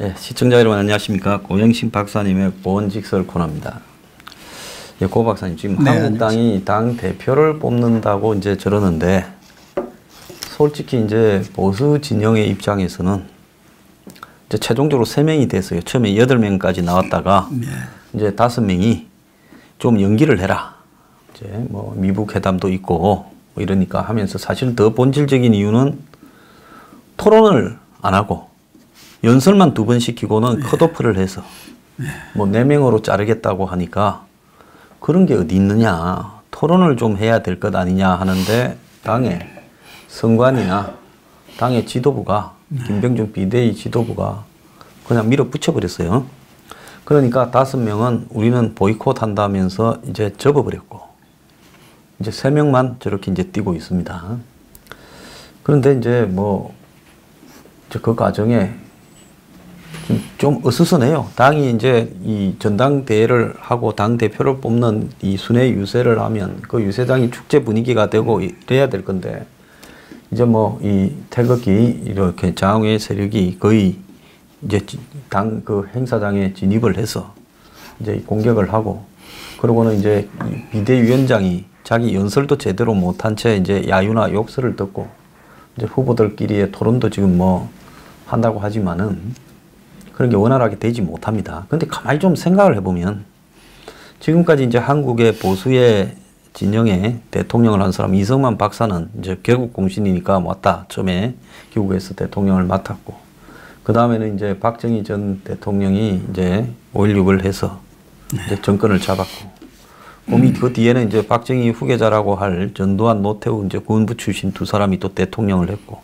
예, 시청자 여러분 안녕하십니까. 고영신 박사님의 고언직설 코너입니다. 예, 고 박사님 지금 네, 한국당이 당 대표를 뽑는다고 이제 저러는데 솔직히 이제 보수 진영의 입장에서는 이제 최종적으로 3명이 됐어요. 처음에 8명까지 나왔다가 네. 이제 5명이 좀 연기를 해라. 이제 뭐 미북 회담도 있고 뭐 이러니까 하면서 사실 더 본질적인 이유는 토론을 안 하고 연설만 2번 시키고는 컷오프를 해서 뭐 4명으로 자르겠다고 하니까 그런 게 어디 있느냐. 토론을 좀 해야 될 것 아니냐 하는데 당의 선관위나 당의 지도부가 김병준 비대위 지도부가 그냥 밀어붙여 버렸어요. 그러니까 5명은 우리는 보이콧 한다면서 이제 접어버렸고 이제 3명만 저렇게 이제 뛰고 있습니다. 그런데 이제 뭐 그 과정에 좀 어수선해요. 당이 이제 이 전당대회를 하고 당대표를 뽑는 이 순회 유세를 하면 그 유세장이 축제 분위기가 되고 이래야 될 건데 이제 뭐 이 태극기 이렇게 장외 세력이 거의 이제 당 그 행사장에 진입을 해서 이제 공격을 하고 그러고는 이제 비대위원장이 자기 연설도 제대로 못한 채 이제 야유나 욕설을 듣고 이제 후보들끼리의 토론도 지금 뭐 한다고 하지만은 그런 게 원활하게 되지 못합니다. 근데 가만히 좀 생각을 해보면 지금까지 이제 한국의 보수의 진영에 대통령을 한 사람 이승만 박사는 이제 개국 공신이니까 왔다. 처음에 귀국해서 대통령을 맡았고 그 다음에는 이제 박정희 전 대통령이 이제 5.16을 해서 이제 정권을 잡았고 그 뒤에는 이제 박정희 후계자라고 할 전두환, 노태우 이제 군부 출신 2사람이 또 대통령을 했고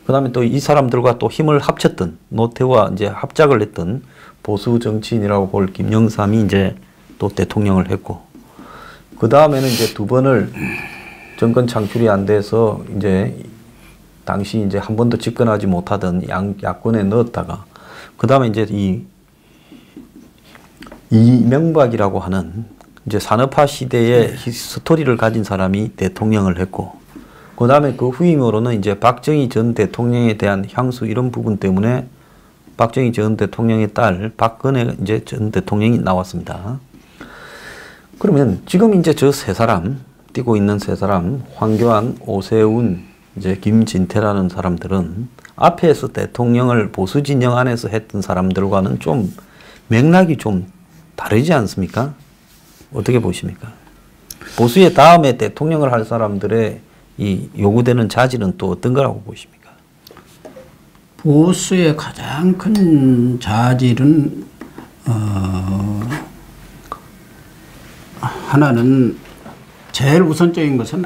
그 다음에 또 이 사람들과 또 힘을 합쳤던 노태우와 이제 합작을 했던 보수 정치인이라고 볼 김영삼이 이제 또 대통령을 했고 그 다음에는 이제 2번을 정권 창출이 안 돼서 이제 당시 이제 한 번도 집권하지 못하던 야권에 넣었다가 그 다음에 이제 이명박이라고 하는 이제 산업화 시대의 스토리를 가진 사람이 대통령을 했고 그 다음에 그 후임으로는 이제 박정희 전 대통령에 대한 향수 이런 부분 때문에 박정희 전 대통령의 딸 박근혜 이제 전 대통령이 나왔습니다. 그러면 지금 이제 저 3사람 뛰고 있는 3사람 황교안, 오세훈, 이제 김진태라는 사람들은 앞에서 대통령을 보수 진영 안에서 했던 사람들과는 좀 맥락이 좀 다르지 않습니까? 어떻게 보십니까? 보수의 다음에 대통령을 할 사람들의 이 요구되는 자질은 또 어떤 거라고 보십니까? 보수의 가장 큰 자질은 하나는 제일 우선적인 것은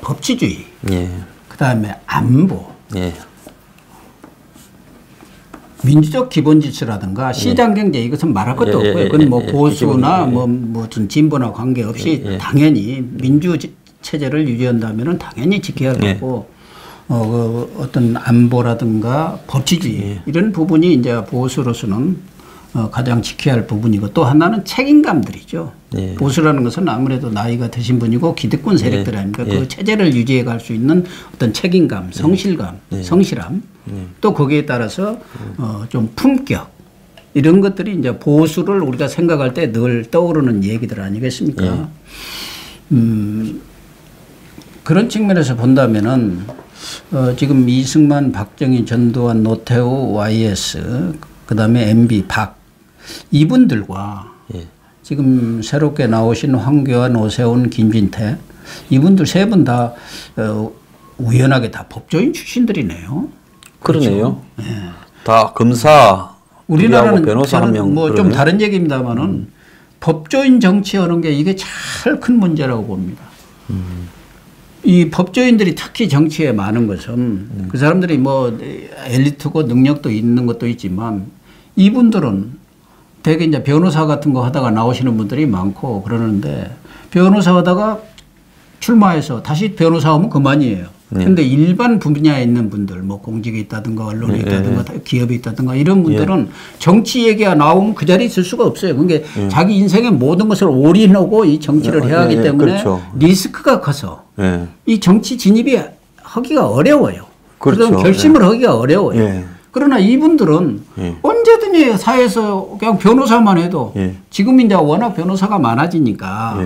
법치주의. 예. 그 다음에 안보. 예. 민주적 기본 질서라든가 시장 경제 이것은 말할 것도 없고요. 그건 뭐 보수나 무슨 진보나 관계없이 당연히 민주 체제를 유지한다면은 당연히 지켜야 할 거고 어떤 안보라든가 법치주의 이런 부분이 이제 보수로서는 가장 지켜야 할 부분이고 또 하나는 책임감들이죠. 보수라는 것은 아무래도 나이가 드신 분이고 기득권 세력들 아닙니까? 그 체제를 유지해 갈 수 있는 어떤 책임감, 성실감, 성실함 또 거기에 따라서 좀 품격 이런 것들이 이제 보수를 우리가 생각할 때 늘 떠오르는 얘기들 아니겠습니까? 그런 측면에서 본다면은 지금 이승만, 박정희, 전두환, 노태우, YS 그다음에 MB, 박 이분들과 지금 새롭게 나오신 황교안, 오세훈, 김진태 이분들 3분 다 우연하게 다 법조인 출신들이네요. 그러네요. 그렇죠? 네. 다 검사 우리나라는 변호사 한 명 뭐 좀 다른 얘기입니다만은 법조인 정치하는 게 이게 제일 큰 문제라고 봅니다. 이 법조인들이 특히 정치에 많은 것은 그 사람들이 뭐 엘리트고 능력도 있는 것도 있지만 이분들은 되게 이제 변호사 같은 거 하다가 나오시는 분들이 많고 그러는데 변호사 하다가 출마해서 다시 변호사 하면 그만이에요. 그런데 일반 분야에 있는 분들 뭐 공직에 있다든가 언론에 있다든가 기업에 있다든가 이런 분들은 정치 얘기가 나오면 그 자리에 있을 수가 없어요. 그러니까 자기 인생의 모든 것을 올인하고 이 정치를 해야 하기 때문에 그렇죠. 리스크가 커서 이 정치 진입이 하기가 어려워요. 그렇죠. 그런 결심을 하기가 어려워요. 그러나 이분들은 예. 언제든지 사회에서 그냥 변호사만 해도 예. 지금 이제 워낙 변호사가 많아지니까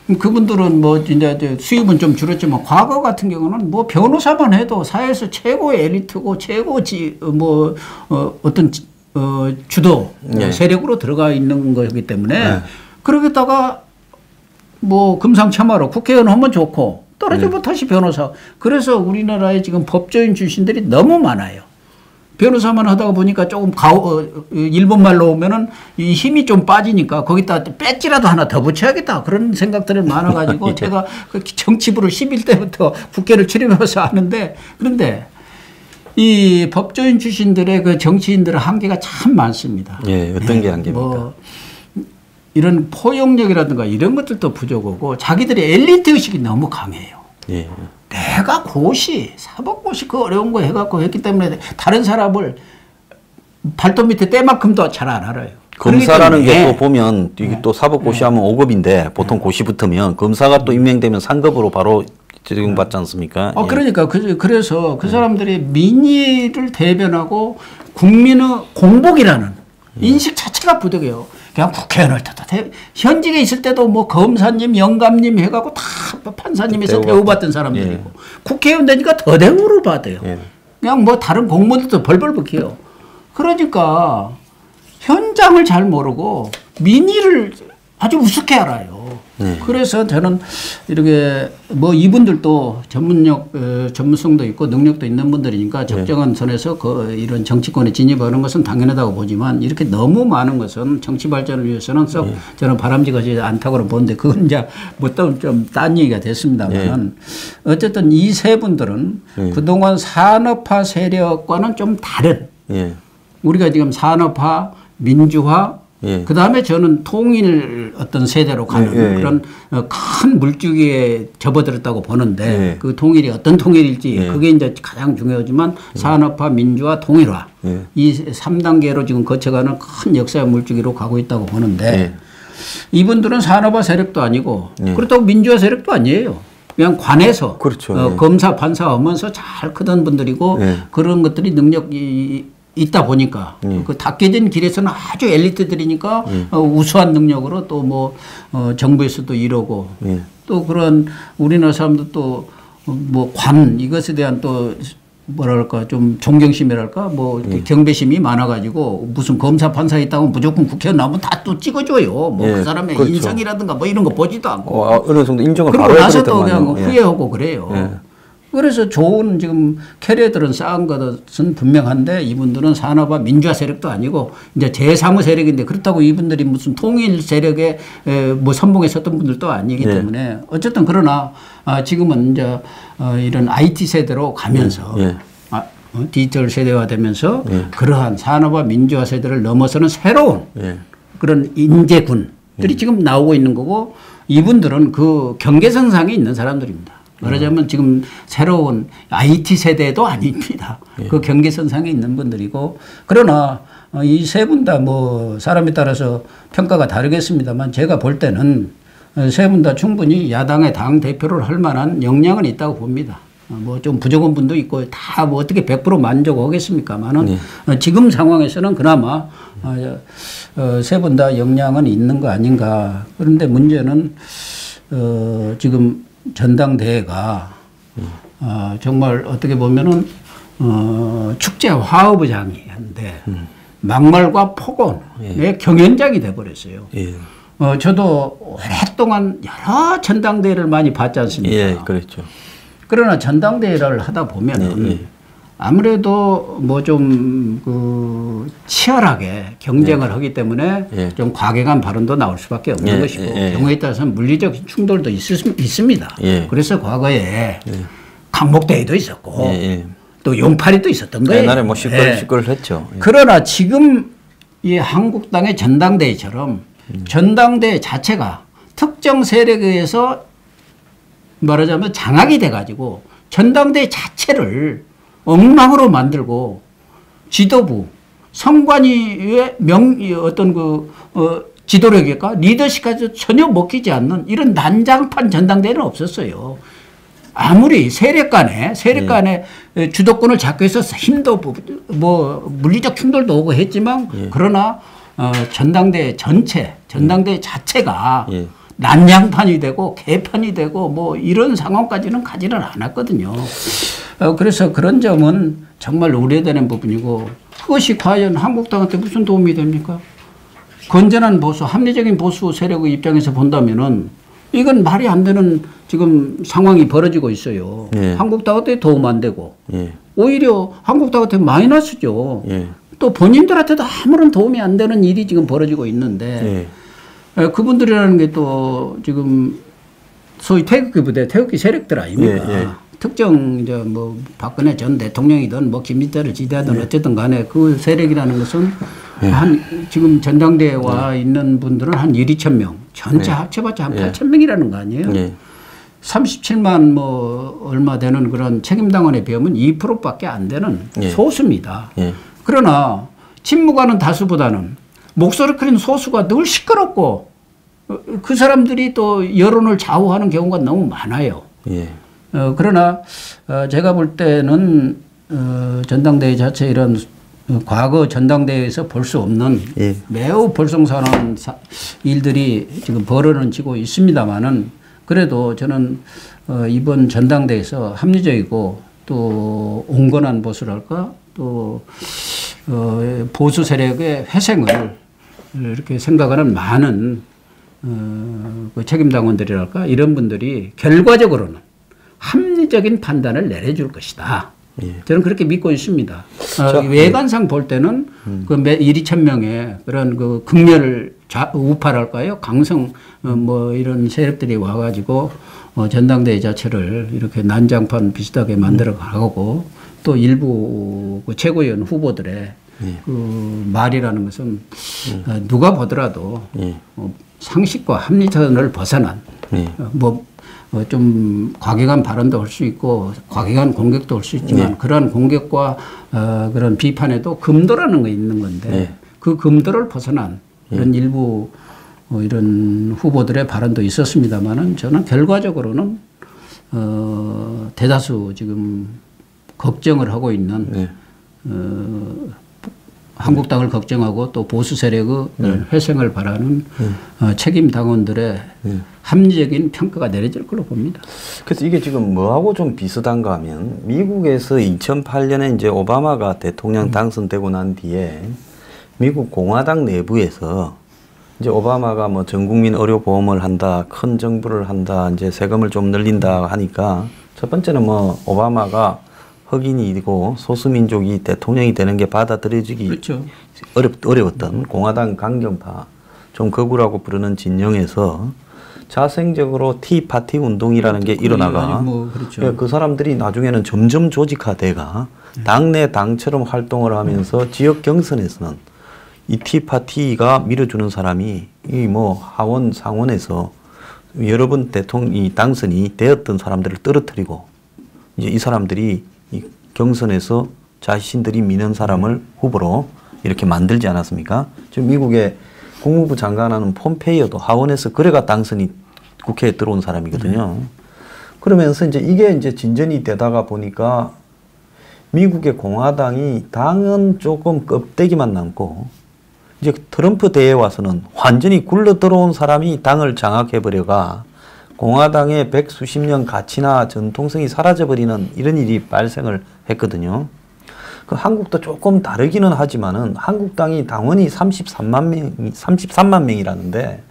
예. 그분들은 뭐 이제 수입은 좀 줄었지만 과거 같은 경우는 뭐 변호사만 해도 사회에서 최고의 엘리트고 최고지 어떤 주도 예. 세력으로 들어가 있는 거기 때문에 예. 그러겠다가 뭐 금상첨화로 국회의원 하면 좋고 떨어지면 다시 변호사. 그래서 우리나라에 지금 법조인 출신들이 너무 많아요. 변호사만 하다가 보니까 조금 일본 말로 오면은 이 힘이 좀 빠지니까 거기다 배지라도 하나 더 붙여야겠다. 그런 생각들을 많아가지고 제가 그 정치부를 11대부터 국회를 출입해서 하는데 그런데 이 법조인 출신들의 그 정치인들의 한계가 참 많습니다. 예, 어떤 게 한계입니까? 뭐 이런 포용력이라든가 이런 것들도 부족하고 자기들의 엘리트 의식이 너무 강해요. 예. 내가 고시, 사법고시 그 어려운 거 해갖고 했기 때문에 다른 사람을 발톱 밑에 때만큼도 잘 안 알아요. 검사라는 게 또 보면 이게 또 사법고시 하면 5급인데 보통 고시 붙으면 검사가 또 임명되면 상급으로 바로 적용받지 않습니까? 그러니까 그래서 그 사람들이 민의를 대변하고 국민의 공복이라는 인식 자체가 부족해요. 그냥 국회의원을 현직에 있을 때도 뭐 검사님, 영감님 해갖고 다 판사님에서 대우받던 사람들이고 예. 국회의원 되니까 더 대우를 받아요. 예. 그냥 뭐 다른 공무원들도 벌벌 벗겨요. 그러니까 현장을 잘 모르고 민의를 아주 우습게 알아요. 그래서 저는 이렇게 뭐 이분들도 전문성도 있고 능력도 있는 분들이니까 적정한 선에서 이런 정치권에 진입하는 것은 당연하다고 보지만 이렇게 너무 많은 것은 정치 발전을 위해서는 썩 저는 바람직하지 않다고 보는데 그건 이제 뭐 좀 딴 얘기가 됐습니다만 어쨌든 이 세 분들은 그동안 산업화 세력과는 좀 다른 우리가 지금 산업화, 민주화 그 다음에 저는 통일 어떤 세대로 가는 그런 큰 물줄기에 접어들었다고 보는데 그 통일이 어떤 통일일지 그게 이제 가장 중요하지만 산업화, 민주화, 통일화 이 3단계로 지금 거쳐가는 큰 역사의 물줄기로 가고 있다고 보는데 이분들은 산업화 세력도 아니고 그렇다고 민주화 세력도 아니에요. 그냥 관에서 그렇죠. 검사, 판사 하면서 잘 크던 분들이고 그런 것들이 능력이 있다 보니까 그 닦여진 길에서는 아주 엘리트들이니까 우수한 능력으로 또 뭐 정부에서도 이러고 또 그런 우리나라 사람도 또 뭐 관 이것에 대한 또 뭐랄까 좀 존경심이랄까 뭐 경배심이 많아가지고 무슨 검사 판사 있다고 무조건 국회의원 나오면 다 또 찍어줘요. 뭐 그 사람의 그렇죠. 인성이라든가 뭐 이런 거 보지도 않고 어느 정도 인정을 그러고 나서도 그냥 후회하고 그래요. 그래서 좋은 지금 캐리어들은 쌓은 것은 분명한데 이분들은 산업화 민주화 세력도 아니고 이제 제3의 세력인데 그렇다고 이분들이 무슨 통일 세력에 뭐 선봉에 섰던 분들도 아니기 때문에 어쨌든 그러나 지금은 이제 이런 IT 세대로 가면서 디지털 세대화 되면서 그러한 산업화 민주화 세대를 넘어서는 새로운 그런 인재군들이 지금 나오고 있는 거고 이분들은 그 경계선상에 있는 사람들입니다. 말하자면 지금 새로운 IT 세대도 아닙니다. 그 경계선상에 있는 분들이고 그러나 이 세 분 다 뭐 사람에 따라서 평가가 다르겠습니다만 제가 볼 때는 세 분 다 충분히 야당의 당 대표를 할 만한 역량은 있다고 봅니다. 뭐 좀 부족한 분도 있고 다 뭐 어떻게 100% 만족하겠습니까만은 지금 상황에서는 그나마 세 분 다 역량은 있는 거 아닌가. 그런데 문제는 지금 전당대회가 정말 어떻게 보면은 축제 화합의 장이었는데 막말과 폭언의 경연장이 돼버렸어요. 저도 오랫동안 여러 전당대회를 많이 봤지 않습니까? 그렇죠. 그러나 전당대회를 하다 보면은 아무래도 뭐 좀 그 치열하게 경쟁을 하기 때문에 좀 과격한 발언도 나올 수밖에 없는 것이고 경우에 따라서는 물리적 충돌도 있습니다. 그래서 과거에 강목대회도 있었고 또 용팔이도 있었던 거예요. 옛날에 뭐 시끌시끌했죠. 그러나 지금 이 한국당의 전당대회처럼 전당대회 자체가 특정 세력에 의해서 말하자면 장악이 돼가지고 전당대회 자체를 엉망으로 만들고 지도부, 선관위의 어떤 지도력일까? 리더십까지 전혀 먹히지 않는 이런 난장판 전당대회는 없었어요. 아무리 세력 간에 주도권을 잡기 위해서 힘도 뭐 물리적 충돌도 오고 했지만 그러나 전당대 자체가 난장판이 되고 개판이 되고 뭐 이런 상황까지는 가지는 않았거든요. 그래서 그런 점은 정말 우려되는 부분이고 그것이 과연 한국당한테 무슨 도움이 됩니까? 건전한 보수, 합리적인 보수 세력의 입장에서 본다면은 이건 말이 안 되는 지금 상황이 벌어지고 있어요. 한국당한테 도움 안 되고 오히려 한국당한테 마이너스죠. 또 본인들한테도 아무런 도움이 안 되는 일이 지금 벌어지고 있는데 그분들이라는 게 또 지금 소위 태극기 부대, 태극기 세력들 아닙니까? 특정 이제 뭐 박근혜 전 대통령이든 뭐 김진태를 지지하든 어쨌든 간에 그 세력이라는 것은 한 지금 전당대회와 있는 분들은 한 2,000명 전체 합쳐봤자 한 8,000명이라는 거 아니에요? 37만 뭐 얼마 되는 그런 책임당원에 비하면 2%밖에 안 되는 소수입니다. 그러나 침묵하는 다수보다는 목소리 크는 소수가 늘 시끄럽고 그 사람들이 또 여론을 좌우하는 경우가 너무 많아요. 그러나 제가 볼 때는 전당대회 자체 이런 과거 전당대회에서 볼 수 없는 매우 볼썽사나운 일들이 지금 벌어지고 있습니다만은 그래도 저는 이번 전당대회에서 합리적이고 또 온건한 보수랄까 또 보수 세력의 회생을 이렇게 생각하는 많은 그 책임당원들이랄까 이런 분들이 결과적으로는 합리적인 판단을 내려줄 것이다. 저는 그렇게 믿고 있습니다. 외관상 볼 때는 그 2,000명의 그런 그 극렬 우파랄까요? 강성 뭐 이런 세력들이 와가지고 전당대회 자체를 이렇게 난장판 비슷하게 만들어 가고 또 일부 그 최고위원 후보들의 그 말이라는 것은 누가 보더라도 상식과 합리선을 벗어난 좀 과격한 발언도 할 수 있고 과격한 공격도 할 수 있지만 그러한 공격과 그런 비판에도 금도라는 게 있는 건데 그 금도를 벗어난 이런 일부 이런 후보들의 발언도 있었습니다만은 저는 결과적으로는 대다수 지금 걱정을 하고 있는 한국당을 걱정하고 또 보수 세력의 회생을 바라는 책임 당원들의 합리적인 평가가 내려질 걸로 봅니다. 그래서 이게 지금 뭐하고 좀 비슷한가 하면 미국에서 2008년에 이제 오바마가 대통령 당선되고 난 뒤에 미국 공화당 내부에서 이제 오바마가 뭐 전 국민 의료 보험을 한다, 큰 정부를 한다, 이제 세금을 좀 늘린다 하니까 첫 번째는 뭐 오바마가 흑인이고 소수민족이 대통령이 되는 게 받아들여지기 그렇죠. 어려웠던 공화당 강경파, 좀 거구라고 부르는 진영에서 자생적으로 티파티 운동이라는 게 일어나가 뭐 그렇죠. 그 사람들이 나중에는 점점 조직화돼가 당내 당처럼 활동을 하면서 지역 경선에서는 이 티파티가 밀어주는 사람이 이 뭐 하원 상원에서 여러 번 대통령 당선이 되었던 사람들을 떨어뜨리고 이제 이 사람들이 이 경선에서 자신들이 미는 사람을 후보로 이렇게 만들지 않았습니까? 지금 미국의 국무부 장관하는 폼페이오도 하원에서 그래가 당선이 국회에 들어온 사람이거든요. 그러면서 이제 이게 이제 진전이 되다가 보니까 미국의 공화당이 당은 조금 껍데기만 남고 이제 트럼프 대에 와서는 완전히 굴러 들어온 사람이 당을 장악해버려가 공화당의 100수십 년 가치나 전통성이 사라져버리는 이런 일이 발생을 했거든요. 그 한국도 조금 다르기는 하지만은 한국당이 당원이 33만 명이라는데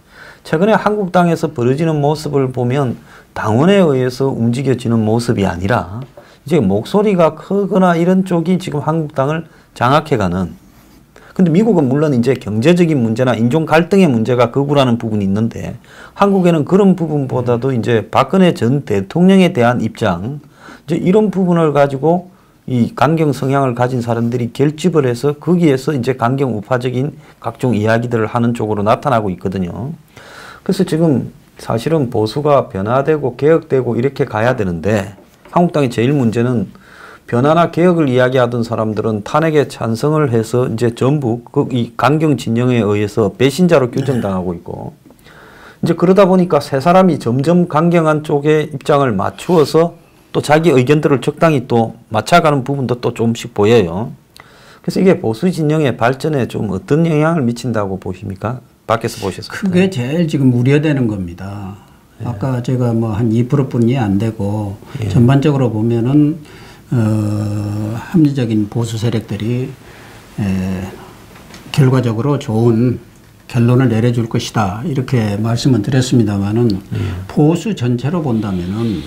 최근에 한국당에서 벌어지는 모습을 보면 당원에 의해서 움직여지는 모습이 아니라 이제 목소리가 크거나 이런 쪽이 지금 한국당을 장악해가는. 근데 미국은 물론 이제 경제적인 문제나 인종 갈등의 문제가 극우라는 부분이 있는데 한국에는 그런 부분보다도 이제 박근혜 전 대통령에 대한 입장, 이제 이런 부분을 가지고 이 강경 성향을 가진 사람들이 결집을 해서 거기에서 이제 강경 우파적인 각종 이야기들을 하는 쪽으로 나타나고 있거든요. 그래서 지금 사실은 보수가 변화되고 개혁되고 이렇게 가야 되는데 한국당의 제일 문제는 변화나 개혁을 이야기하던 사람들은 탄핵에 찬성을 해서 이제 전부 이 강경 진영에 의해서 배신자로 규정당하고 있고 이제 그러다 보니까 세 사람이 점점 강경한 쪽에 입장을 맞추어서 또 자기 의견들을 적당히 또 맞춰가는 부분도 또 조금씩 보여요. 그래서 이게 보수 진영의 발전에 좀 어떤 영향을 미친다고 보십니까? 밖에서 보셨을 때. 그게 제일 지금 우려되는 겁니다. 예. 아까 제가 뭐 한 2%뿐이 안 되고 예. 전반적으로 보면은 합리적인 보수 세력들이 결과적으로 좋은 결론을 내려줄 것이다 이렇게 말씀은 드렸습니다만은 보수 전체로 본다면은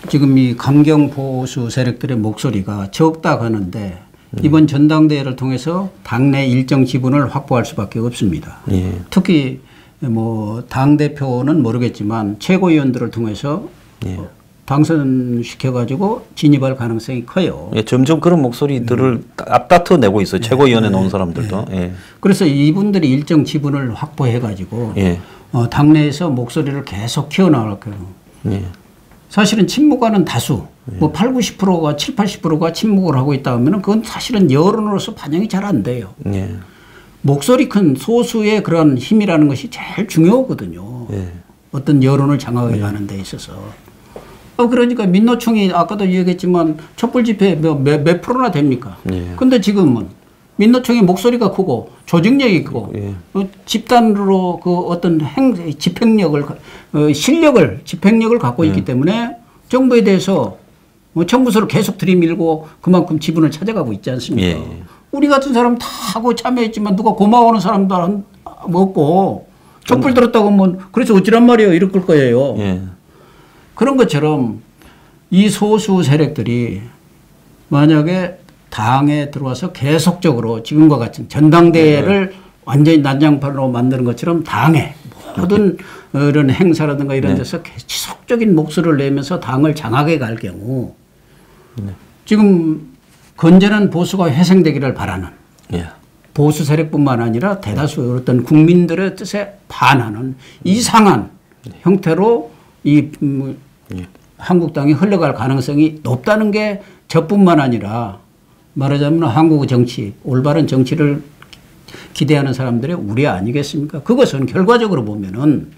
지금 이 강경 보수 세력들의 목소리가 적다 하는데 이번 전당대회를 통해서 당내 일정 지분을 확보할 수밖에 없습니다. 예. 특히 뭐 당대표는 모르겠지만 최고위원들을 통해서 예. 당선시켜가지고 진입할 가능성이 커요. 예, 점점 그런 목소리들을 앞다퉈 내고 있어요. 최고위원회 나온 사람들도. 예. 그래서 이분들이 일정 지분을 확보해가지고 예. 당내에서 목소리를 계속 키워나갈 거예요. 예. 사실은 침묵하는 다수, 뭐 8, 90%가 7, 80%가 침묵을 하고 있다 하면 그건 사실은 여론으로서 반영이 잘 안 돼요. 예. 목소리 큰 소수의 그런 힘이라는 것이 제일 중요하거든요. 예. 어떤 여론을 장악해 가는 데 있어서. 그러니까 민노총이 아까도 얘기했지만 촛불 집회 몇 프로나 됩니까? 그런데 지금은 민노총의 목소리가 크고 조직력이 크고 집단으로 그 어떤 집행력을 집행력을 갖고 있기 때문에 정부에 대해서 청구서를 계속 들이밀고 그만큼 지분을 찾아가고 있지 않습니까? 우리 같은 사람 다 하고 참여했지만 누가 고마워하는 사람도 없고 촛불 들었다고 하면 그래서 어찌란 말이에요 이럴 거예요. 그런 것처럼 이 소수 세력들이 만약에 당에 들어와서 계속적으로 지금과 같은 전당대회를 완전히 난장판으로 만드는 것처럼 당에 모든 이런 행사라든가 이런 데서 지속적인 목소리를 내면서 당을 장악해 갈 경우 지금 건전한 보수가 회생되기를 바라는 보수 세력뿐만 아니라 대다수 어떤 국민들의 뜻에 반하는 이상한 형태로 이 한국당이 흘러갈 가능성이 높다는 게 저뿐만 아니라 말하자면 한국의 정치, 올바른 정치를 기대하는 사람들의 우려 아니겠습니까? 그것은 결과적으로 보면은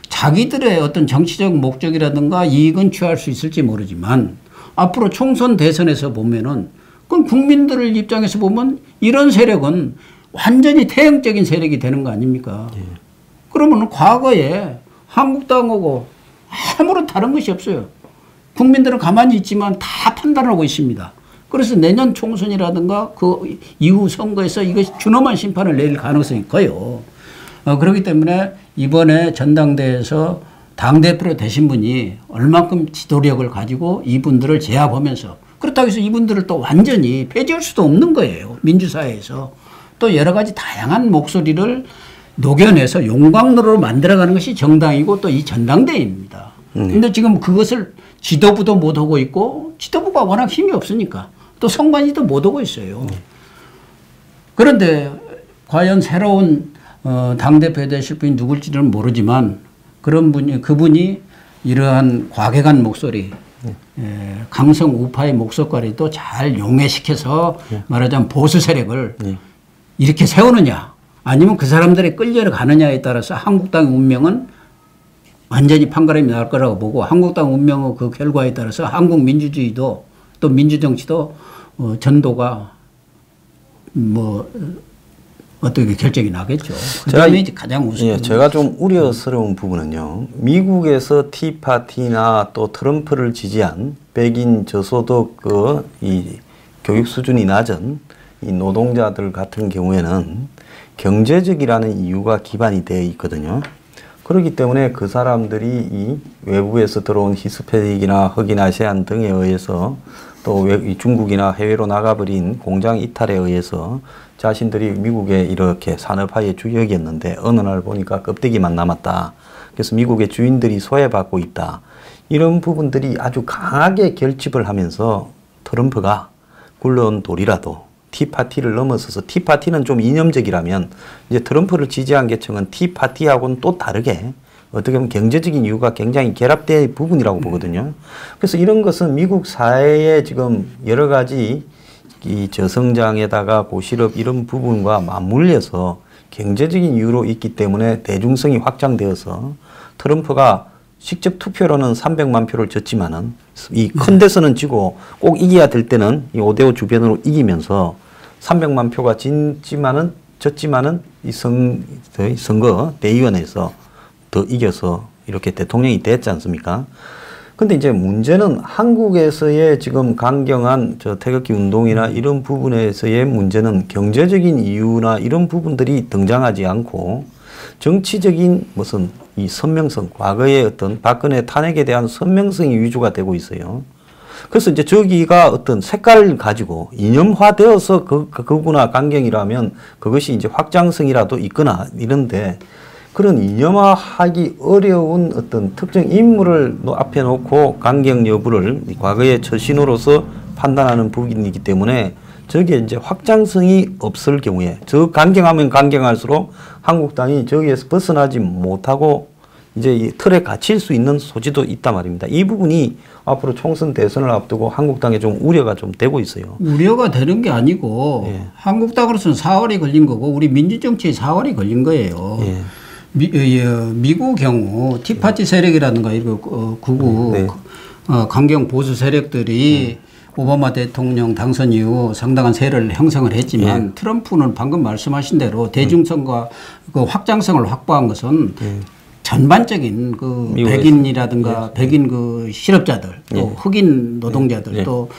자기들의 어떤 정치적 목적이라든가 이익은 취할 수 있을지 모르지만 앞으로 총선 대선에서 보면은 그건 국민들 입장에서 보면 이런 세력은 완전히 태형적인 세력이 되는 거 아닙니까? 그러면 과거에 한국당하고 아무런 다른 것이 없어요. 국민들은 가만히 있지만 다 판단하고 있습니다. 그래서 내년 총선이라든가 그 이후 선거에서 이것이 준엄한 심판을 내릴 가능성이 커요. 그렇기 때문에 이번에 전당대회에서 당대표로 되신 분이 얼만큼 지도력을 가지고 이분들을 제압하면서 그렇다고 해서 이분들을 또 완전히 폐지할 수도 없는 거예요. 민주사회에서. 또 여러 가지 다양한 목소리를 녹여내서 용광로로 만들어가는 것이 정당이고 또 이 전당대회입니다. 그런데 지금 그것을 지도부도 못하고 있고 지도부가 워낙 힘이 없으니까 또 선관위도 못하고 있어요. 그런데 과연 새로운 당대표 되실 분이 누굴지는 모르지만 그분이 이러한 과격한 목소리 강성 우파의 목소리도 잘 용해시켜서 말하자면 보수 세력을 이렇게 세우느냐 아니면 그 사람들이 끌려가느냐에 따라서 한국당의 운명은 완전히 판가름이 날 거라고 보고 한국당 운명의 그 결과에 따라서 한국 민주주의도 또 민주정치도 전도가 뭐 어떻게 결정이 나겠죠. 그다음에 가장 우선. 제가 좀 우려스러운 부분은요. 미국에서 티파티나 또 트럼프를 지지한 백인 저소득 이 교육 수준이 낮은 이 노동자들 같은 경우에는 경제적이라는 이유가 기반이 되어 있거든요. 그렇기 때문에 그 사람들이 이 외부에서 들어온 히스패닉이나 흑인 아시안 등에 의해서 또 중국이나 해외로 나가버린 공장 이탈에 의해서 자신들이 미국에 이렇게 산업화의 주역이었는데 어느 날 보니까 껍데기만 남았다. 그래서 미국의 주인들이 소외받고 있다. 이런 부분들이 아주 강하게 결집을 하면서 트럼프가 굴러온 돌이라도 티파티를 넘어서서 티파티는 좀 이념적이라면 이제 트럼프를 지지한 계층은 티파티하고는 또 다르게 어떻게 보면 경제적인 이유가 굉장히 결합된 부분이라고 보거든요. 그래서 이런 것은 미국 사회에 지금 여러 가지 이 저성장에다가 고실업 이런 부분과 맞물려서 경제적인 이유로 있기 때문에 대중성이 확장되어서 트럼프가 직접 투표로는 300만 표를 졌지만은 이 큰 데서는 지고 꼭 이겨야 될 때는 이 5대5 주변으로 이기면서 300만 표가 졌지만은 이 선거 대의원에서 더 이겨서 이렇게 대통령이 됐지 않습니까? 근데 이제 문제는 한국에서의 지금 강경한 태극기 운동이나 이런 부분에서의 문제는 경제적인 이유나 이런 부분들이 등장하지 않고 정치적인 무슨 이 선명성, 과거의 어떤 박근혜 탄핵에 대한 선명성이 위주가 되고 있어요. 그래서 이제 저기가 어떤 색깔을 가지고 이념화되어서 그구나 강경이라면 그것이 이제 확장성이라도 있거나 이런데 그런 이념화하기 어려운 어떤 특정 인물을 앞에 놓고 강경 여부를 과거의 처신으로서 판단하는 부분이기 때문에 저게 이제 확장성이 없을 경우에 저 강경하면 강경할수록 한국당이 저기에서 벗어나지 못하고 이제 이 틀에 갇힐 수 있는 소지도 있단 말입니다. 이 부분이 앞으로 총선 대선을 앞두고 한국당에 좀 우려가 좀 되고 있어요. 우려가 되는 게 아니고 예. 한국당으로서는 4월이 걸린 거고 우리 민주정치에 4월이 걸린 거예요. 예. 미국 경우 티파티 세력이라든가 이거 구구 네. 강경 보수 세력들이 오바마 대통령 당선 이후 상당한 세를 형성을 했지만 트럼프는 방금 말씀하신 대로 대중성과 그 확장성을 확보한 것은 전반적인 그 백인이라든가 백인 그 실업자들 또 흑인 노동자들 또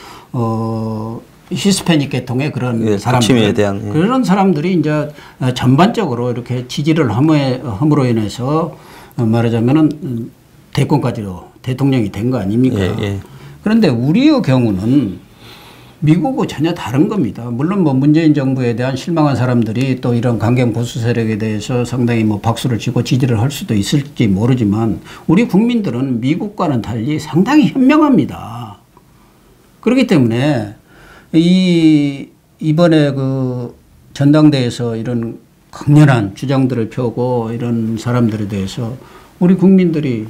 히스패닉 계통의 그런 사람들 대한 그런 사람들이 이제 전반적으로 이렇게 지지를 함으로 인해서 말하자면은 대권까지도 대통령이 된 거 아닙니까? 그런데 우리의 경우는 미국과 전혀 다른 겁니다. 물론 뭐 문재인 정부에 대한 실망한 사람들이 또 이런 강경 보수 세력에 대해서 상당히 뭐 박수를 치고 지지를 할 수도 있을지 모르지만 우리 국민들은 미국과는 달리 상당히 현명합니다. 그렇기 때문에 이번에 그 전당대회에서 이런 강렬한 주장들을 펴고 이런 사람들에 대해서 우리 국민들이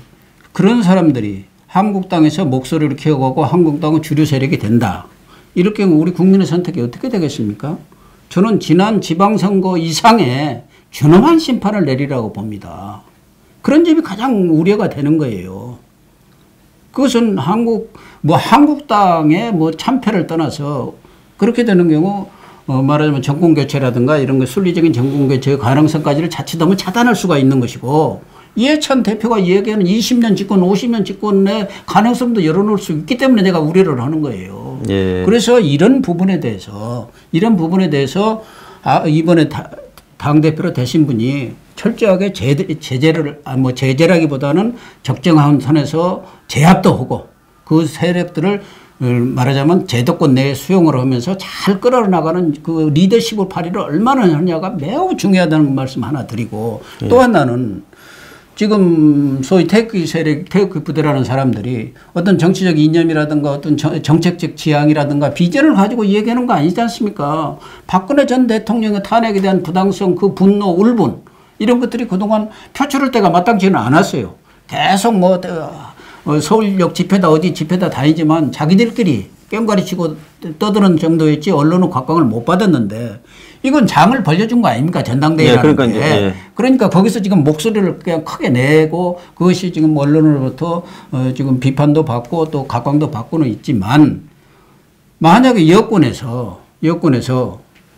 그런 사람들이 한국당에서 목소리를 키워가고 한국당은 주류 세력이 된다. 이렇게 우리 국민의 선택이 어떻게 되겠습니까? 저는 지난 지방선거 이상의 준엄한 심판을 내리라고 봅니다. 그런 점이 가장 우려가 되는 거예요. 그것은 한국당의 뭐 참패를 떠나서 그렇게 되는 경우 말하자면 정권교체라든가 이런 거 순리적인 정권교체의 가능성까지를 자칫하면 차단할 수가 있는 것이고 이해찬 대표가 이야기하는 20년 집권, 50년 집권의 가능성도 열어놓을 수 있기 때문에 내가 우려를 하는 거예요. 그래서 이런 부분에 대해서 이번에 당대표로 되신 분이 철저하게 제재라기보다는 적정한 선에서 제압도 하고 그 세력들을 말하자면 제도권 내에 수용을 하면서 잘 끌어나가는 그 리더십을 발휘를 얼마나 하느냐가 매우 중요하다는 말씀 하나 드리고 또 하나는 지금 소위 태극기 세력, 태극기 부대라는 사람들이 어떤 정치적 이념이라든가 어떤 정책적 지향이라든가 비전을 가지고 얘기하는 거 아니지 않습니까? 박근혜 전 대통령의 탄핵에 대한 부당성, 그 분노, 울분 이런 것들이 그동안 표출할 때가 마땅치는 않았어요. 계속 서울역 집회다 어디 집회다 다니지만 자기들끼리 꽹과리치고 떠드는 정도였지 언론은 각광을 못 받았는데 이건 장을 벌려준 거 아닙니까? 전당대회라는 게. 그러니까 거기서 지금 목소리를 그냥 크게 내고 그것이 지금 언론으로부터 지금 비판도 받고 또 각광도 받고는 있지만 만약에 여권에서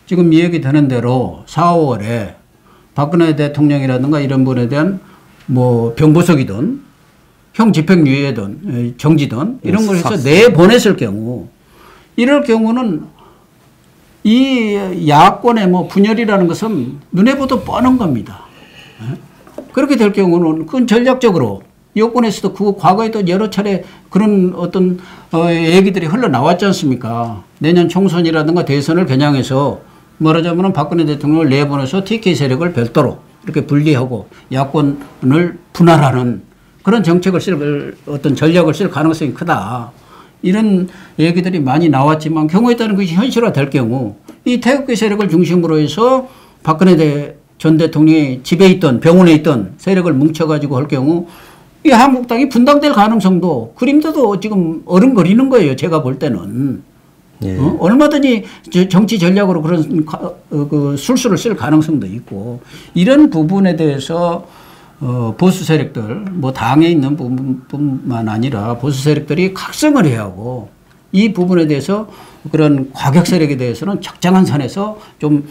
지금 얘기 되는 대로 4, 5월에 박근혜 대통령이라든가 이런 분에 대한 뭐 병보석이든 형 집행유예든 정지든 이런 걸 해서 내보냈을 경우 이럴 경우는 이 야권의 뭐 분열이라는 것은 눈에 보도 뻔한 겁니다. 그렇게 될 경우는 그건 전략적으로 여권에서도 그 과거에도 여러 차례 그런 어떤 얘기들이 흘러나왔지 않습니까? 내년 총선이라든가 대선을 겨냥해서 말하자면 박근혜 대통령을 내보내서 TK 세력을 별도로 이렇게 분리하고 야권을 분할하는 그런 정책을 어떤 전략을 쓸 가능성이 크다. 이런 얘기들이 많이 나왔지만 경우에 따른 것이 현실화될 경우 이 태극기 세력을 중심으로 해서 박근혜 전 대통령이 집에 있던 병원에 있던 세력을 뭉쳐가지고 할 경우 이 한국당이 분당될 가능성도 그림자도 지금 어른거리는 거예요. 제가 볼 때는. 얼마든지 정치 전략으로 그런 그 술수를 쓸 가능성도 있고 이런 부분에 대해서 보수 세력들, 뭐 당에 있는 부분뿐만 아니라 보수 세력들이 각성을 해야 하고 이 부분에 대해서 그런 과격 세력에 대해서는 적정한 선에서 좀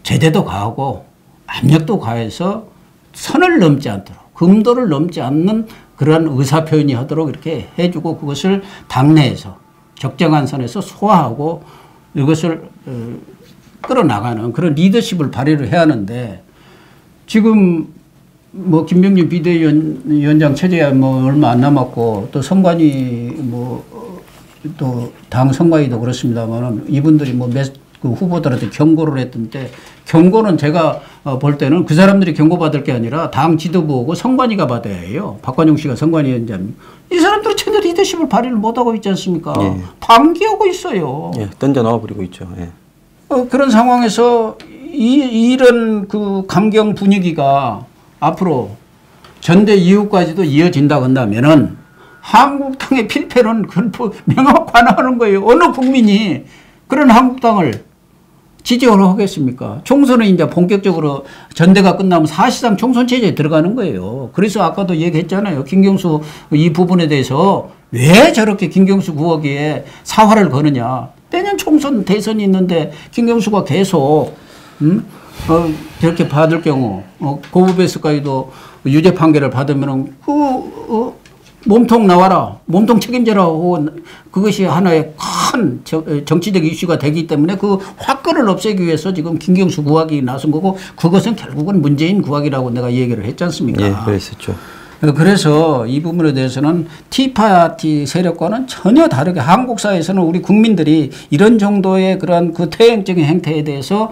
제재도 가하고 압력도 가해서 선을 넘지 않도록 금도를 넘지 않는 그런 의사 표현이 하도록 이렇게 해주고 그것을 당내에서 적정한 선에서 소화하고 이것을 끌어나가는 그런 리더십을 발휘를 해야 하는데 지금 뭐 김병준 비대위원장 체제야 뭐 얼마 안 남았고 또 선관위 뭐 또 당 선관위도 그렇습니다만은 이분들이 뭐 그 후보들한테 경고를 했던데 경고는 제가 볼 때는 그 사람들이 경고받을 게 아니라 당 지도부하고 선관위가 받아야 해요. 박관용 씨가 선관위원장. 이 사람들은 전혀 리더십을 발휘를 못하고 있지 않습니까? 예. 방기하고 있어요. 예, 던져 넣어버리고 있죠. 예. 그런 상황에서 이런 그 감경 분위기가 앞으로 전대 이후까지도 이어진다고 한다면은 한국당의 필패는 그건 명확하는 거예요. 어느 국민이 그런 한국당을 지지를 하겠습니까? 총선은 이제 본격적으로 전대가 끝나면 사실상 총선 체제에 들어가는 거예요. 그래서 아까도 얘기했잖아요. 김경수 이 부분에 대해서 왜 저렇게 김경수 부엌에 사활을 거느냐. 내년 총선 대선이 있는데 김경수가 계속 저렇게 받을 경우 고부배수까지도 유죄 판결을 받으면은 몸통 나와라. 몸통 책임져라고 그것이 하나의 큰 정치적 이슈가 되기 때문에 그 화끈을 없애기 위해서 지금 김경수 구하기 나선 거고 그것은 결국은 문재인 구하기라고 내가 얘기를 했지 않습니까? 예, 그랬었죠. 그래서 이 부분에 대해서는 티파티 세력과는 전혀 다르게 한국 사회에서는 우리 국민들이 이런 정도의 그런 그 퇴행적인 행태에 대해서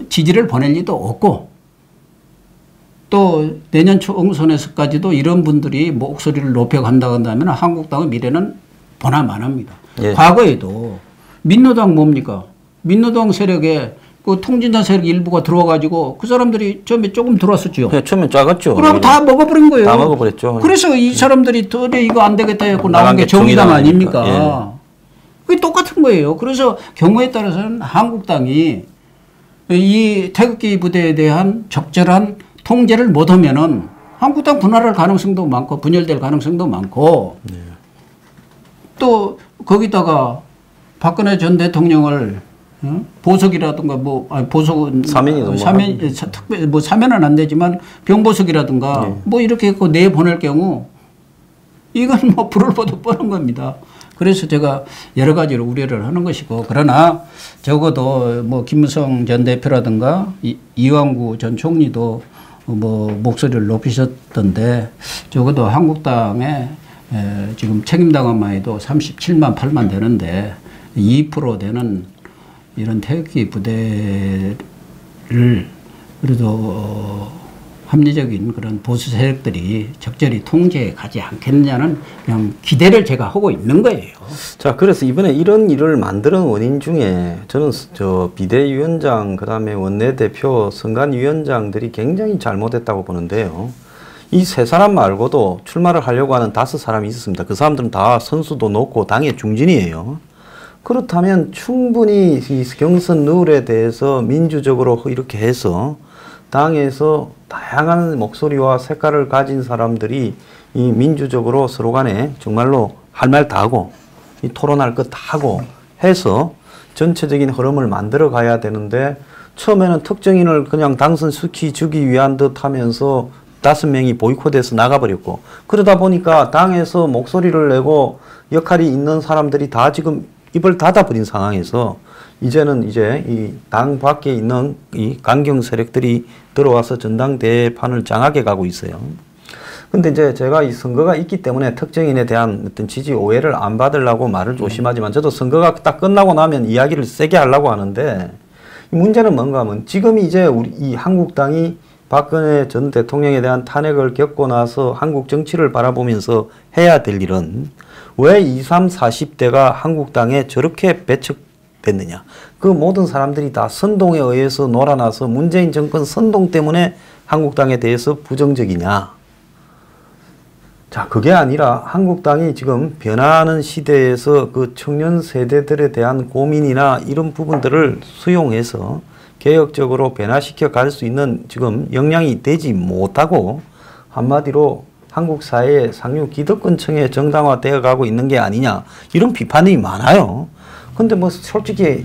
지지를 보낼 리도 없고 또 내년 총선에서까지도 이런 분들이 목소리를 높여간다고 한다면 한국당의 미래는 보나마납니다. 예. 과거에도 민노당 뭡니까? 민노당 세력에 그 통진당 세력 일부가 들어와가지고 그 사람들이 처음에 조금 들어왔었죠. 네, 처음에 작았죠. 그럼 다 먹어버린 거예요. 다 먹어버렸죠. 그래서 이 사람들이 도저히 이거 안 되겠다 해갖고 나온 게 정의당 아닙니까? 예. 그게 똑같은 거예요. 그래서 경우에 따라서는 한국당이 이 태극기 부대에 대한 적절한 통제를 못하면은 한국당 분할할 가능성도 많고 분열될 가능성도 많고 네. 또 거기다가 박근혜 전 대통령을 보석이라든가 보석은 사면은 안 되지만 병보석이라든가 네. 뭐 이렇게 내보낼 경우 이건 뭐 불을 보듯 뻔한 겁니다. 그래서 제가 여러 가지로 우려를 하는 것이고 그러나 적어도 뭐 김무성 전 대표라든가 이완구 전 총리도 뭐 목소리를 높이셨던데 적어도 한국당에 지금 책임당원만 해도 37만 8만 되는데 2% 되는 이런 태극기 부대를 그래도 합리적인 그런 보수 세력들이 적절히 통제해 가지 않겠느냐는 그냥 기대를 제가 하고 있는 거예요. 자, 그래서 이번에 이런 일을 만드는 원인 중에 저는 저 비대위원장, 그 다음에 원내대표, 선관위원장들이 굉장히 잘못했다고 보는데요. 이 세 사람 말고도 출마를 하려고 하는 5사람이 있었습니다. 그 사람들은 다 선수도 높고 당의 중진이에요. 그렇다면 충분히 이 경선 룰에 대해서 민주적으로 이렇게 해서 당에서 다양한 목소리와 색깔을 가진 사람들이 이 민주적으로 서로 간에 정말로 할 말 다 하고 이 토론할 것 다 하고 해서 전체적인 흐름을 만들어 가야 되는데 처음에는 특정인을 그냥 당선시키기 위한 듯 하면서 5명이 보이콧해서 나가버렸고 그러다 보니까 당에서 목소리를 내고 역할이 있는 사람들이 다 지금 입을 닫아버린 상황에서 이제는 이제 이 당 밖에 있는 이 강경 세력들이 들어와서 전당대회판을 장악해 가고 있어요. 근데 이제 제가 이 선거가 있기 때문에 특정인에 대한 어떤 지지 오해를 안 받으려고 말을 조심하지만 저도 선거가 딱 끝나고 나면 이야기를 세게 하려고 하는데 문제는 뭔가 하면 지금 이제 우리 이 한국당이 박근혜 전 대통령에 대한 탄핵을 겪고 나서 한국 정치를 바라보면서 해야 될 일은 왜 20, 30, 40대가 한국당에 저렇게 배척됐느냐. 그 모든 사람들이 다 선동에 의해서 놀아나서 문재인 정권 선동 때문에 한국당에 대해서 부정적이냐. 자, 그게 아니라 한국당이 지금 변화하는 시대에서 그 청년 세대들에 대한 고민이나 이런 부분들을 수용해서 개혁적으로 변화시켜 갈 수 있는 지금 역량이 되지 못하고 한마디로 한국 사회의 상류 기득권층의 정당화되어 가고 있는 게 아니냐 이런 비판이 많아요. 근데 뭐 솔직히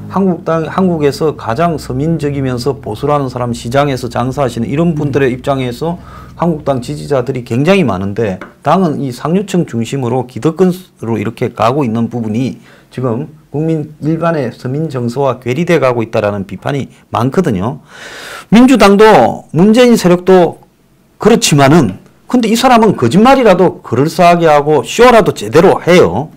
한국에서 가장 서민적이면서 보수라는 사람, 시장에서 장사하시는 이런 분들의 입장에서 한국당 지지자들이 굉장히 많은데 당은 이 상류층 중심으로 기득권으로 이렇게 가고 있는 부분이 지금 국민 일반의 서민 정서와 괴리돼 가고 있다라는 비판이 많거든요. 민주당도 문재인 세력도 그렇지만은 근데 이 사람은 거짓말이라도 그럴싸하게 하고 쇼라도 제대로 해요.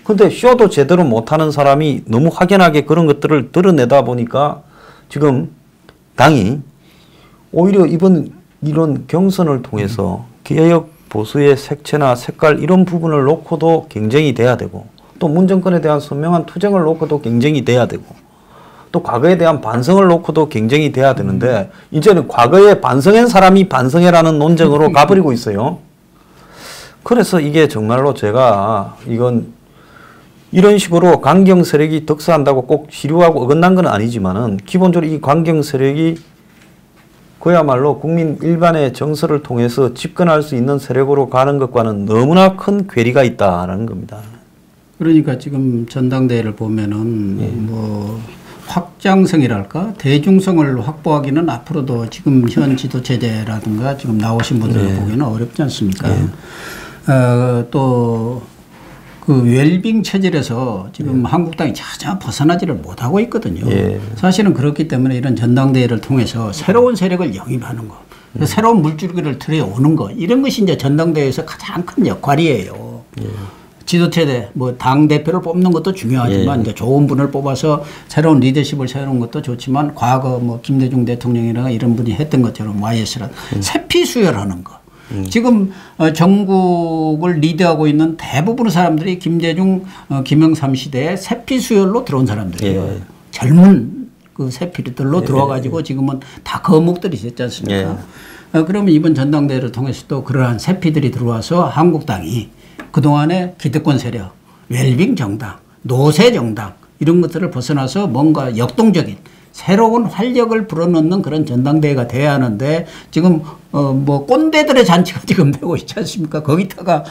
근데 쇼도 제대로 못하는 사람이 너무 확연하게 그런 것들을 드러내다 보니까 지금 당이 오히려 이런 경선을 통해서 개혁 보수의 색채나 색깔 이런 부분을 놓고도 경쟁이 돼야 되고 또 문정권에 대한 선명한 투쟁을 놓고도 경쟁이 돼야 되고 또 과거에 대한 반성을 놓고도 경쟁이 돼야 되는데 이제는 과거에 반성한 사람이 반성해라는 논쟁으로 가버리고 있어요. 그래서 이게 정말로 제가 이런 식으로 강경 세력이 득세한다고 꼭 시류하고 어긋난 건 아니지만은 기본적으로 이 강경 세력이 그야말로 국민 일반의 정서를 통해서 집권할 수 있는 세력으로 가는 것과는 너무나 큰 괴리가 있다라는 겁니다. 그러니까 지금 전당대회를 보면은 뭐 확장성이랄까 대중성을 확보하기는 앞으로도 지금 현 지도체제라든가 지금 나오신 분들을 보기는 어렵지 않습니까? 또 그 웰빙 체질에서 지금 한국당이 전혀 벗어나지를 못하고 있거든요. 사실은 그렇기 때문에 이런 전당대회를 통해서 새로운 세력을 영입하는 거, 새로운 물줄기를 들여오는 거 이런 것이 이제 전당대회에서 가장 큰 역할이에요. 지도체제, 뭐 당 대표를 뽑는 것도 중요하지만 이제 좋은 분을 뽑아서 새로운 리더십을 세우는 것도 좋지만 과거 뭐 김대중 대통령이나 이런 분이 했던 것처럼 YS라 세피 수혈하는 거. 지금 전국을 리드하고 있는 대부분의 사람들이 김대중, 김영삼 시대에 세피 수혈로 들어온 사람들이에요. 젊은 그 세피들로 들어와가지고 지금은 다 거목들이 됐지 않습니까? 그러면 이번 전당대회를 통해서도 그러한 세피들이 들어와서 한국당이 그동안의 기득권 세력, 웰빙 정당, 노세 정당 이런 것들을 벗어나서 뭔가 역동적인 새로운 활력을 불어넣는 그런 전당대회가 돼야 하는데 지금 뭐 꼰대들의 잔치가 지금 되고 있지 않습니까? 거기다가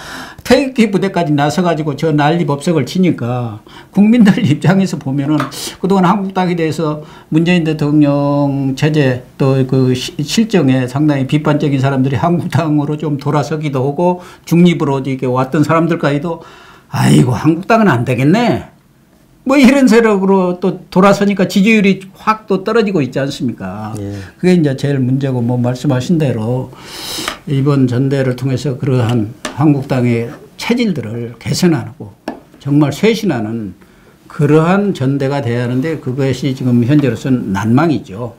태극기 부대까지 나서가지고 저 난리 법석을 치니까 국민들 입장에서 보면은 그동안 한국당에 대해서 문재인 대통령 체제 또 그 실정에 상당히 비판적인 사람들이 한국당으로 좀 돌아서기도 하고 중립으로 이렇게 왔던 사람들까지도 아이고 한국당은 안 되겠네. 뭐 이런 세력으로 또 돌아서니까 지지율이 확 또 떨어지고 있지 않습니까? 그게 이제 제일 문제고 뭐 말씀하신 대로 이번 전대회를 통해서 그러한 한국당의 체질들을 개선하고 정말 쇄신하는 그러한 전대가 돼야 하는데 그것이 지금 현재로서는 난망이죠.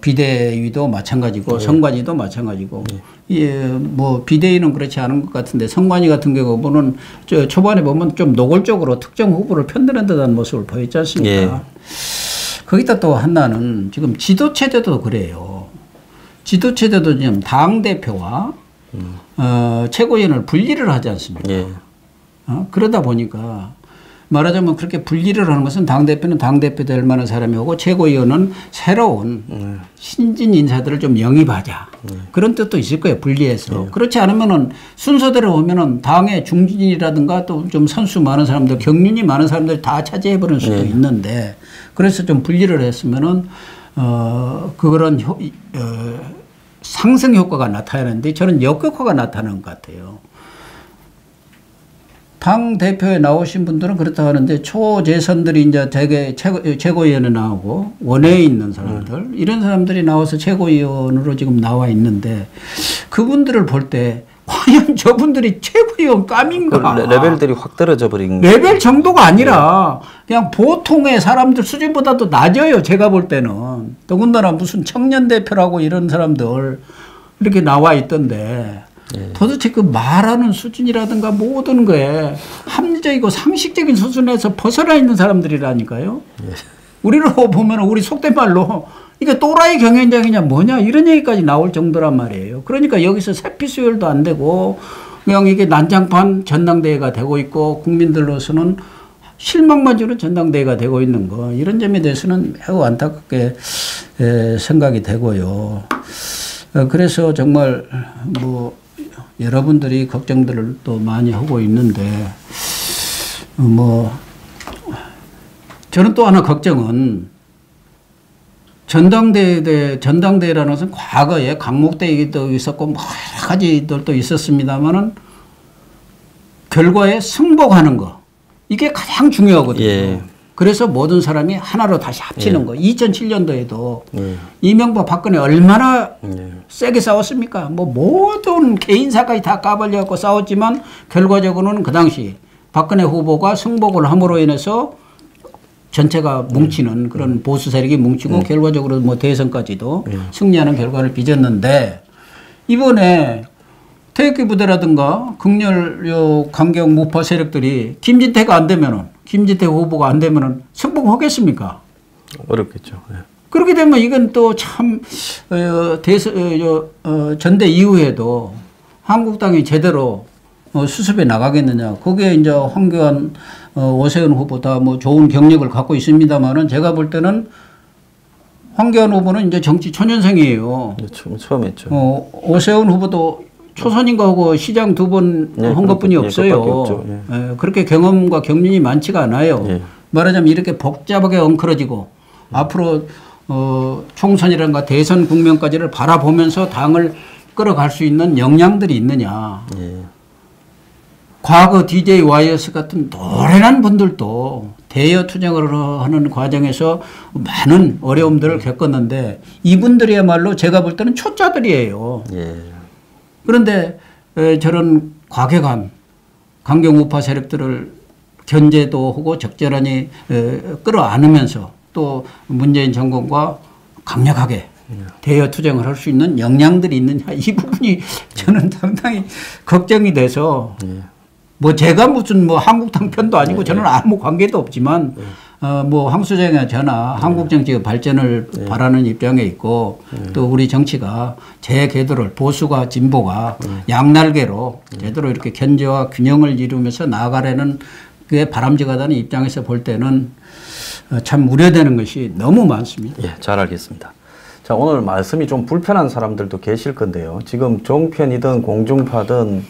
비대위도 마찬가지고 선관위도 마찬가지고 뭐 비대위는 그렇지 않은 것 같은데 선관위 같은 경우 보면 초반에 보면 좀 노골적으로 특정 후보를 편드는 듯한 모습을 보였지 않습니까? 거기다 또 하나는 지금 지도체제도 그래요. 지도체제도 지금 당대표와 최고위원을 분리를 하지 않습니까? 그러다 보니까 말하자면 그렇게 분리를 하는 것은 당대표는 당대표 될 만한 사람이 오고 최고위원은 새로운 신진 인사들을 좀 영입하자. 그런 뜻도 있을 거예요. 분리해서. 그렇지 않으면은 순서대로 보면은 당의 중진이라든가 또 좀 선수 많은 사람들, 경륜이 많은 사람들 다 차지해버릴 수도 있는데 그래서 좀 분리를 했으면은 그런 상승 효과가 나타나는데 저는 역효과가 나타나는 것 같아요. 당 대표에 나오신 분들은 그렇다고 하는데 초재선들이 이제 되게 최고위원에 나오고 원외에 있는 사람들 이런 사람들이 나와서 최고위원으로 지금 나와 있는데 그분들을 볼 때 과연 저분들이 최고위원 감인가? 레벨들이 확 떨어져 버린 레벨 정도가 아니라 그냥 보통의 사람들 수준보다도 낮아요. 제가 볼 때는. 더군다나 무슨 청년 대표라고 이런 사람들 이렇게 나와 있던데 도대체 그 말하는 수준이라든가 모든 거에 합리적이고 상식적인 수준에서 벗어나 있는 사람들이라니까요. 우리로 보면 우리 속된 말로 이게 또라이 경연장이냐 뭐냐 이런 얘기까지 나올 정도란 말이에요. 그러니까 여기서 세피 수혈도 안 되고 그냥 이게 난장판 전당대회가 되고 있고 국민들로서는 실망만 주는 전당대회가 되고 있는 거 이런 점에 대해서는 매우 안타깝게 생각이 되고요. 그래서 정말 뭐 여러분들이 걱정들을 또 많이 하고 있는데 뭐 저는 또 하나 걱정은 전당대회라는 것은 과거에 강목대회도 있었고 뭐 여러 가지들도 있었습니다만은 결과에 승복하는 거 이게 가장 중요하거든요. 예. 그래서 모든 사람이 하나로 다시 합치는 거. 2007년도에도 이명박 박근혜 얼마나 세게 싸웠습니까? 뭐 모든 개인사까지 다 까발려갖고 싸웠지만 결과적으로는 그 당시 박근혜 후보가 승복을 함으로 인해서 전체가 뭉치는 그런 보수 세력이 뭉치고 결과적으로 뭐 대선까지도 승리하는 결과를 빚었는데 이번에 태극기 부대라든가 극렬 강경 무파 세력들이 김진태가 안 되면은 김진태 후보가 안 되면은 승복하겠습니까? 어렵겠죠. 예. 그렇게 되면 이건 또 참 전대 이후에도 한국당이 제대로 수습해 나가겠느냐. 거기에 이제 황교안, 오세훈 후보 다 뭐 좋은 경력을 갖고 있습니다만은 제가 볼 때는 황교안 후보는 이제 정치 초년생이에요. 처음 했죠. 오세훈 후보도 초선인가 하고 시장 2번 한 것뿐이 없어요. 예, 그렇게 경험과 경륜이 많지가 않아요. 예. 말하자면 이렇게 복잡하게 엉클어지고 앞으로 총선이라든가 대선 국면까지를 바라보면서 당을 끌어갈 수 있는 역량들이 있느냐. 예. 과거 DJ YS 같은 노련한 분들도 대여 투쟁을 하는 과정에서 많은 어려움들을 겪었는데 이분들이야말로 제가 볼 때는 초짜들이에요. 예. 그런데 저런 과격한 강경 우파 세력들을 견제도 하고 적절하니 끌어안으면서 또 문재인 정권과 강력하게 대여 투쟁을 할 수 있는 역량들이 있느냐 이 부분이 저는 상당히 걱정이 돼서 뭐 제가 무슨 뭐 한국당 편도 아니고 저는 아무 관계도 없지만 뭐 황수정이나 저나 한국 정치의 발전을 바라는 입장에 있고 또 우리 정치가 제 궤도를 보수가 진보가 양날개로 제대로 이렇게 견제와 균형을 이루면서 나아가려는 그게 바람직하다는 입장에서 볼 때는 참 우려되는 것이 너무 많습니다. 예, 잘 알겠습니다. 자, 오늘 말씀이 좀 불편한 사람들도 계실 건데요. 지금 종편이든 공중파든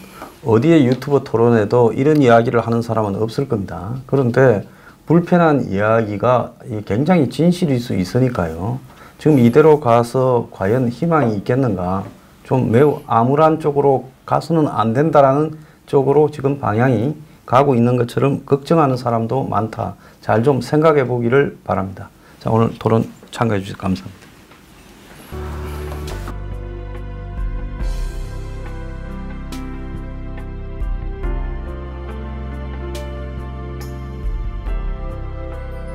어디에 유튜브 토론에도 이런 이야기를 하는 사람은 없을 겁니다. 그런데 불편한 이야기가 굉장히 진실일 수 있으니까요. 지금 이대로 가서 과연 희망이 있겠는가? 좀 매우 암울한 쪽으로 가서는 안 된다라는 쪽으로 지금 방향이 가고 있는 것처럼 걱정하는 사람도 많다. 잘 좀 생각해 보기를 바랍니다. 자, 오늘 토론 참가해 주셔서 감사합니다.